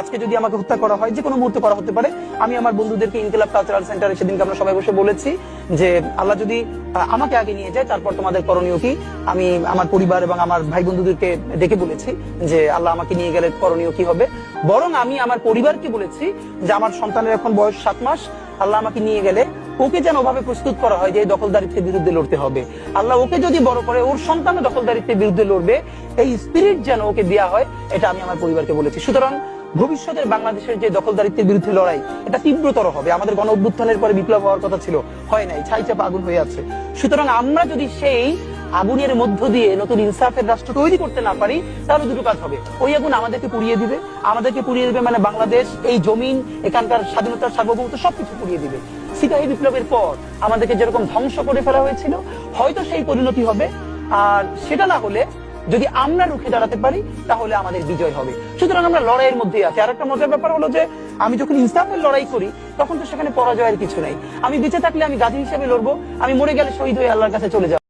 আজকে যদি আমাকে হত্যা করা হয়, যে কোনো মুহূর্তে করা হতে পারে, আমি আমার বন্ধুদেরকে ইনকিলাব কালচারাল সেন্টারে সেদিনকে আমরা সবাই বসে বলেছি যে আল্লাহ যদি আমাকে আগে নিয়ে যায়, তারপর তোমাদের করণীয় কি। আমি আমার পরিবার এবং আমার ভাই বন্ধুদেরকে ডেকে বলেছি যে আল্লাহ আমাকে নিয়ে গেলে করণীয় কি হবে। বরং আমি আমার পরিবারকে বলেছি যে আমার সন্তানের এখন বয়স 7 মাস, আল্লাহ আমাকে নিয়ে গেলে ওকে যেন ওভাবে প্রস্তুত করা হয় যে দখলদারিত্বের বিরুদ্ধে লড়তে হবে। আল্লাহ ওকে যদি বড় করে ওর সন্তানের দখলদারিত্বের বিরুদ্ধে লড়বে, এই স্পিরিট যেন ওকে দেওয়া হয়, এটা আমি আমার পরিবারকে বলেছি। সুতরাং ভবিষ্যতের বাংলাদেশের যে দখলদারিত্বের বিরুদ্ধে লড়াই, এটা তীব্রতর হবে। আমাদের গণ অভ্যুত্থানের পরে বিপ্লব হওয়ার কথা ছিল, হয় নাই, ছাইচাপা আগুন হয়ে আছে। সুতরাং আমরা যদি সেই আগুনের মধ্য দিয়ে নতুন ইনসাফের রাষ্ট্র তৈরি করতে না পারি, তাহলে দুটো কাজ হবে। ওই আগুন আমাদেরকে পুড়িয়ে দিবে, মানে বাংলাদেশ, এই জমিন, এখানকার স্বাধীনতার সার্বভৌমত্ব সবকিছু পুড়িয়ে দিবে। সিপাহী বিপ্লবের পর আমাদেরকে যেরকম ধ্বংস করে ফেলা হয়েছিল, হয়তো সেই পরিণতি হবে। আর সেটা না হলে যদি আমরা রুখে দাঁড়াতে পারি, তাহলে আমাদের বিজয় হবে। সুতরাং আমরা লড়াইয়ের মধ্যেই আছি। আর একটা মজার ব্যাপার হলো যে আমি যখন ইনসাফের লড়াই করি, তখন তো সেখানে পরাজয়ের কিছু নাই। আমি বেঁচে থাকলে আমি গাজী হিসেবে লড়বো, আমি মরে গেলে শহীদ হয়ে আল্লাহর কাছে চলে যাবো।